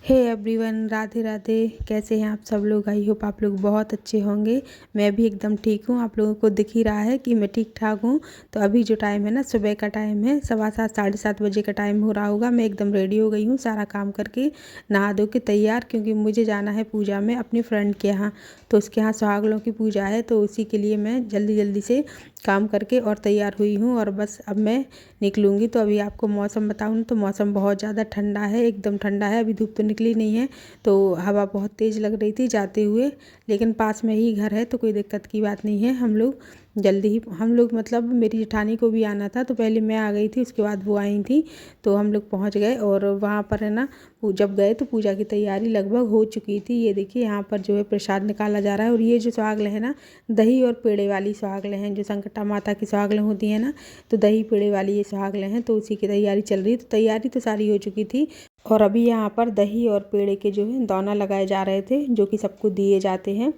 Hey everyone, Radhe Radhe. कैसे हैं आप सब लोग? आई होप आप लोग बहुत अच्छे होंगे। मैं भी एकदम ठीक हूँ। आप लोगों को दिख ही रहा है कि मैं ठीक ठाक हूँ। तो अभी जो टाइम है ना, सुबह का टाइम है, 7:15 7:30 बजे का टाइम हो रहा होगा। मैं एकदम रेडी हो गई हूँ, सारा काम करके नहा धो के तैयार, क्योंकि मुझे जाना है पूजा में अपनी फ्रेंड के यहाँ। तो उसके यहाँ सुहागनों की पूजा है, तो उसी के लिए मैं जल्दी जल्दी से काम करके और तैयार हुई हूँ और बस अब मैं निकलूँगी। तो अभी आपको मौसम बताऊँ तो मौसम बहुत ज़्यादा ठंडा है, एकदम ठंडा है। अभी धूप तो निकली नहीं है, तो हवा बहुत तेज़ लग रही थी जाते हुए, लेकिन पास में ही घर है तो कोई दिक्कत की बात नहीं है। हम लोग मतलब मेरी जेठानी को भी आना था, तो पहले मैं आ गई थी, उसके बाद वो आई थी, तो हम लोग पहुंच गए। और वहाँ पर है ना, जब गए तो पूजा की तैयारी लगभग हो चुकी थी। ये देखिए यहाँ पर जो है प्रसाद निकाला जा रहा है। और ये जो सुहागले है ना, दही और पेड़े वाली सुहागले हैं। जो संकटा माता की सुहागलें होती हैं ना, तो दही पेड़े वाली ये सुहागलें हैं, तो उसी की तैयारी चल रही है। तो तैयारी तो सारी हो चुकी थी और अभी यहाँ पर दही और पेड़े के जो है दोना लगाए जा रहे थे, जो कि सबको दिए जाते हैं।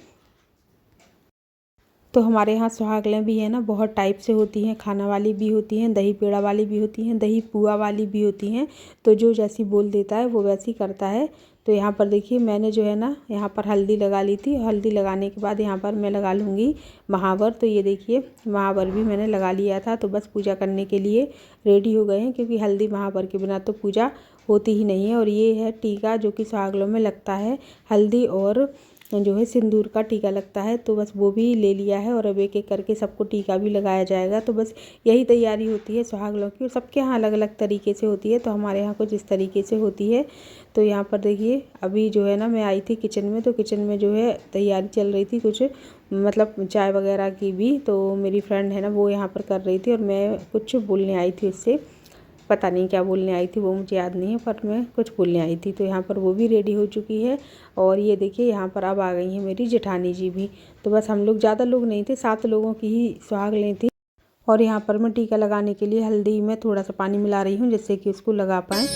तो हमारे यहाँ सुहागलें भी है ना, बहुत टाइप से होती हैं। खाना वाली भी होती हैं, दही पेड़ा वाली भी होती हैं, दही पुआ वाली भी होती हैं। तो जो जैसी बोल देता है वो वैसी करता है। तो यहाँ पर देखिए, मैंने जो है ना यहाँ पर हल्दी लगा ली थी। हल्दी लगाने के बाद यहाँ पर मैं लगा लूँगी महावर। तो ये देखिए, महावर भी मैंने लगा लिया था। तो बस पूजा करने के लिए रेडी हो गए हैं, क्योंकि हल्दी महावर के बिना तो पूजा होती ही नहीं है। और ये है टीका, जो कि सुहागलों में लगता है। हल्दी और जो है सिंदूर का टीका लगता है, तो बस वो भी ले लिया है। और अब एक एक करके सबको टीका भी लगाया जाएगा। तो बस यही तैयारी होती है सुहागलों की, और सबके यहाँ अलग अलग तरीके से होती है। तो हमारे यहाँ कुछ इस तरीके से होती है। तो यहाँ पर देखिए, अभी जो है ना, मैं आई थी किचन में, तो किचन में जो है तैयारी चल रही थी कुछ, मतलब चाय वगैरह की भी। तो मेरी फ्रेंड है ना, वो यहाँ पर कर रही थी और मैं कुछ बोलने आई थी उससे। पता नहीं क्या बोलने आई थी वो, मुझे याद नहीं है, पर मैं कुछ बोलने आई थी। तो यहाँ पर वो भी रेडी हो चुकी है। और ये देखिए, यहाँ पर अब आ गई हैं मेरी जेठानी जी भी। तो बस हम लोग ज़्यादा लोग नहीं थे, 7 लोगों की ही सुहाग लें थी। और यहाँ पर मैं टीका लगाने के लिए हल्दी में थोड़ा सा पानी मिला रही हूँ, जिससे कि उसको लगा पाएँ।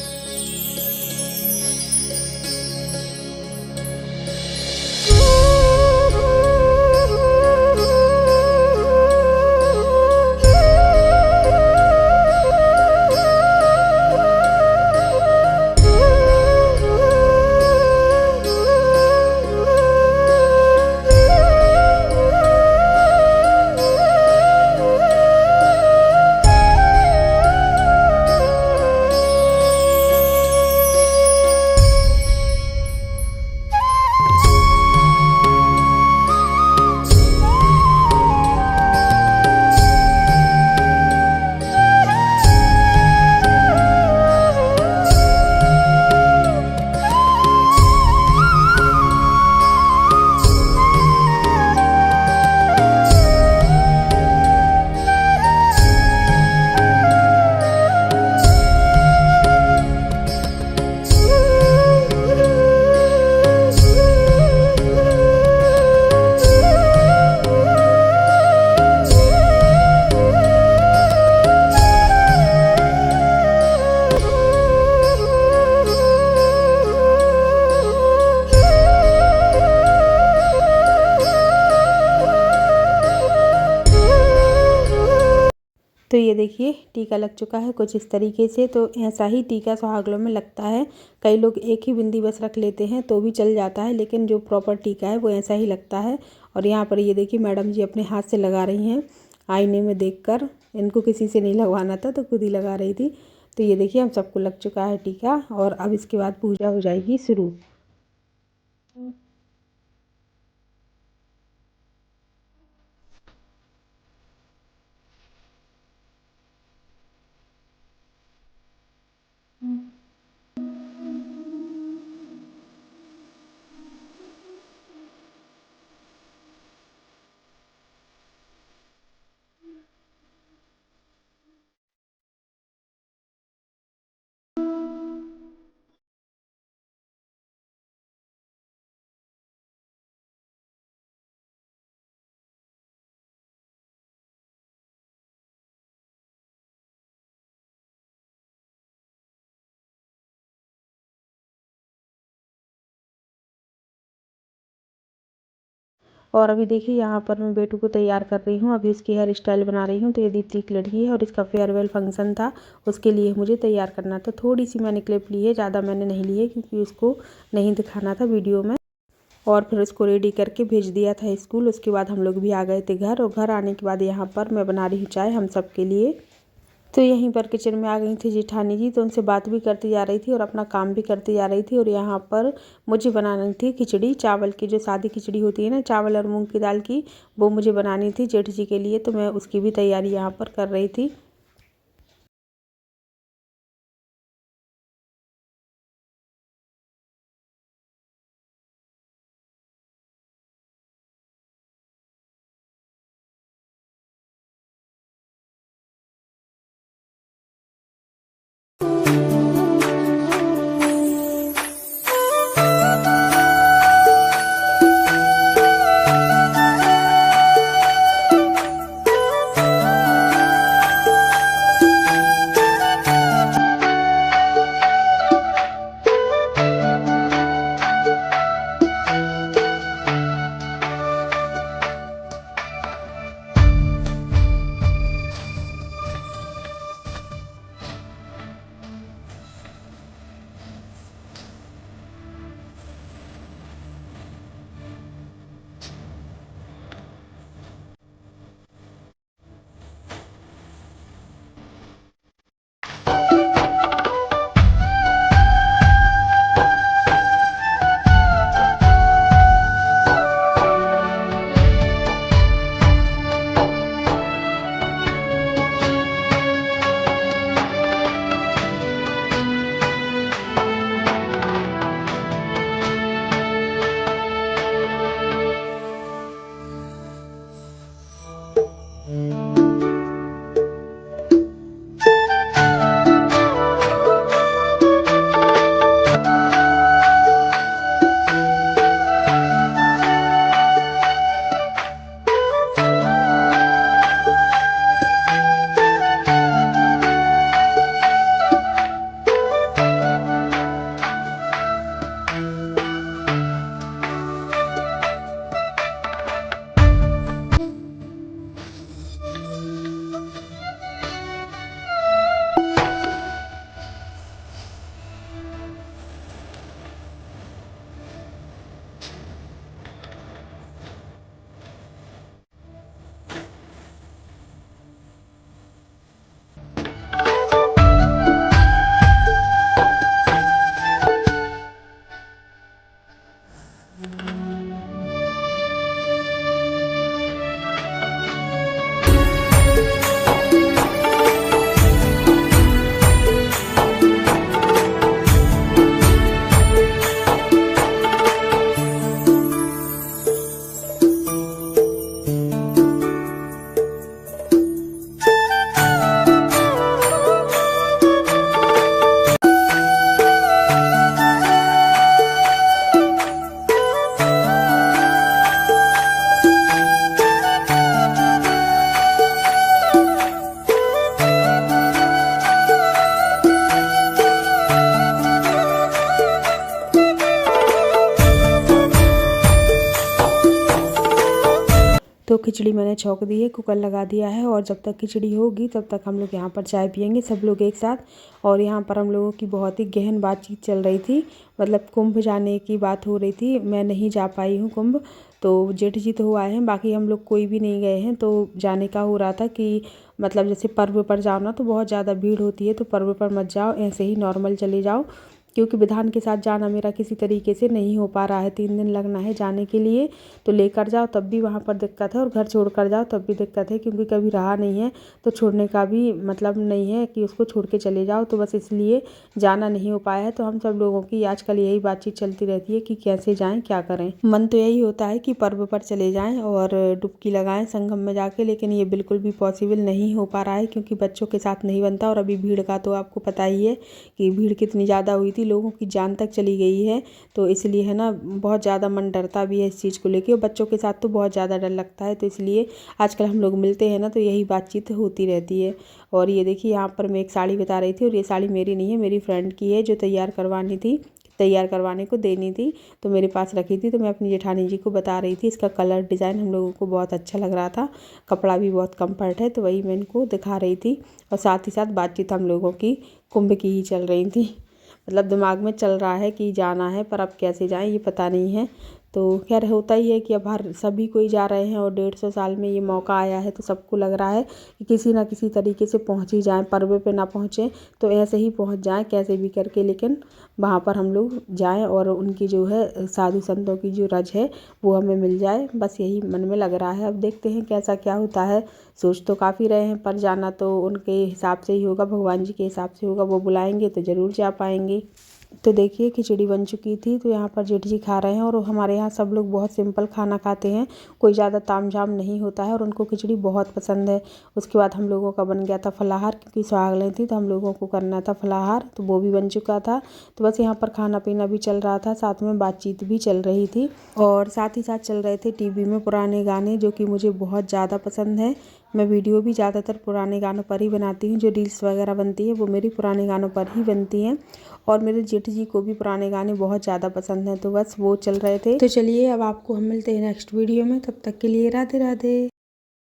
तो ये देखिए, टीका लग चुका है कुछ इस तरीके से। तो ऐसा ही टीका सुहागलों में लगता है। कई लोग एक ही बिंदी बस रख लेते हैं तो भी चल जाता है, लेकिन जो प्रॉपर टीका है वो ऐसा ही लगता है। और यहाँ पर ये देखिए, मैडम जी अपने हाथ से लगा रही हैं आईने में देखकर। इनको किसी से नहीं लगवाना था, तो खुद ही लगा रही थी। तो ये देखिए, हम सबको लग चुका है टीका, और अब इसके बाद पूजा हो जाएगी शुरू। और अभी देखिए यहाँ पर मैं बेटू को तैयार कर रही हूँ, अभी इसकी हेयर स्टाइल बना रही हूँ। तो ये दीप्ति की लड़की है और इसका फेयरवेल फंक्शन था, उसके लिए मुझे तैयार करना था। थोड़ी सी मैंने क्लिप ली है, ज़्यादा मैंने नहीं ली है क्योंकि उसको नहीं दिखाना था वीडियो में। और फिर उसको रेडी करके भेज दिया था स्कूल। उसके बाद हम लोग भी आ गए थे घर, और घर आने के बाद यहाँ पर मैं बना रही हूँ चाय हम सब के लिए। तो यहीं पर किचन में आ गई थी जेठानी जी, तो उनसे बात भी करती जा रही थी और अपना काम भी करती जा रही थी। और यहाँ पर मुझे बनानी थी खिचड़ी, चावल की जो सादी खिचड़ी होती है ना, चावल और मूंग की दाल की, वो मुझे बनानी थी जेठ जी के लिए। तो मैं उसकी भी तैयारी यहाँ पर कर रही थी। तो खिचड़ी मैंने छौंक दी है, कुकर लगा दिया है, और जब तक खिचड़ी होगी तब तक हम लोग यहाँ पर चाय पियेंगे सब लोग एक साथ। और यहाँ पर हम लोगों की बहुत ही गहन बातचीत चल रही थी, मतलब कुंभ जाने की बात हो रही थी। मैं नहीं जा पाई हूँ कुंभ, तो जेठ जी तो हो आए हैं, बाकी हम लोग कोई भी नहीं गए हैं। तो जाने का हो रहा था कि मतलब जैसे पर्व पर जाओ ना तो बहुत ज़्यादा भीड़ होती है, तो पर्व पर मत जाओ, ऐसे ही नॉर्मल चले जाओ। क्योंकि विधान के साथ जाना मेरा किसी तरीके से नहीं हो पा रहा है, 3 दिन लगना है जाने के लिए। तो लेकर जाओ तब भी वहाँ पर दिक्कत है, और घर छोड़ कर जाओ तब भी दिक्कत है, क्योंकि कभी रहा नहीं है तो छोड़ने का भी मतलब नहीं है कि उसको छोड़ के चले जाओ। तो बस इसलिए जाना नहीं हो पाया है। तो हम सब लोगों की आजकल यही बातचीत चलती रहती है कि कैसे जाएँ, क्या करें। मन तो यही होता है कि पर्व पर चले जाएँ और डुबकी लगाएँ संगम में जाके, लेकिन ये बिल्कुल भी पॉसिबल नहीं हो पा रहा है क्योंकि बच्चों के साथ नहीं बनता। और अभी भीड़ का तो आपको पता ही है कि भीड़ कितनी ज़्यादा हुई थी, लोगों की जान तक चली गई है। तो इसलिए है ना, बहुत ज़्यादा मन डरता भी है इस चीज़ को लेके, और बच्चों के साथ तो बहुत ज़्यादा डर लगता है। तो इसलिए आजकल हम लोग मिलते हैं ना तो यही बातचीत होती रहती है। और ये देखिए यहाँ पर मैं एक साड़ी बता रही थी, और ये साड़ी मेरी नहीं है, मेरी फ्रेंड की है जो तैयार करवानी थी। तैयार करवाने को देनी थी, तो मेरे पास रखी थी। तो मैं अपनी जेठानी जी को बता रही थी, इसका कलर डिज़ाइन हम लोगों को बहुत अच्छा लग रहा था, कपड़ा भी बहुत कम्फर्ट है, तो वही मैं इनको दिखा रही थी। और साथ ही साथ बातचीत हम लोगों की कुंभ की ही चल रही थी, मतलब दिमाग में चल रहा है कि जाना है, पर अब कैसे जाएं ये पता नहीं है। तो खैर होता ही है कि अब हर सभी कोई जा रहे हैं और 150 साल में ये मौका आया है, तो सबको लग रहा है कि किसी ना किसी तरीके से पहुंच ही जाएं। पर्व पे ना पहुंचे तो ऐसे ही पहुंच जाएं कैसे भी करके, लेकिन वहाँ पर हम लोग जाएं और उनकी जो है साधु संतों की जो रज है वो हमें मिल जाए, बस यही मन में लग रहा है। अब देखते हैं कैसा क्या होता है। सोच तो काफ़ी रहे हैं, पर जाना तो उनके हिसाब से ही होगा, भगवान जी के हिसाब से होगा। वो बुलाएंगे तो ज़रूर जा पाएंगे। तो देखिए खिचड़ी बन चुकी थी, तो यहाँ पर जेठ जी खा रहे हैं। और हमारे यहाँ सब लोग बहुत सिंपल खाना खाते हैं, कोई ज़्यादा तामझाम नहीं होता है, और उनको खिचड़ी बहुत पसंद है। उसके बाद हम लोगों का बन गया था फलाहार, क्योंकि सुहागरात थी तो हम लोगों को करना था फलाहार, तो वो भी बन चुका था। तो बस यहाँ पर खाना पीना भी चल रहा था, साथ में बातचीत भी चल रही थी, और साथ ही साथ चल रहे थे टीवी में पुराने गाने, जो कि मुझे बहुत ज़्यादा पसंद है। मैं वीडियो भी ज़्यादातर पुराने गानों पर ही बनाती हूँ, जो रील्स वगैरह बनती है वो मेरी पुराने गानों पर ही बनती हैं। और मेरे जेठ जी को भी पुराने गाने बहुत ज़्यादा पसंद हैं, तो बस वो चल रहे थे। तो चलिए अब आपको हम मिलते हैं नेक्स्ट वीडियो में, तब तक के लिए राधे राधे।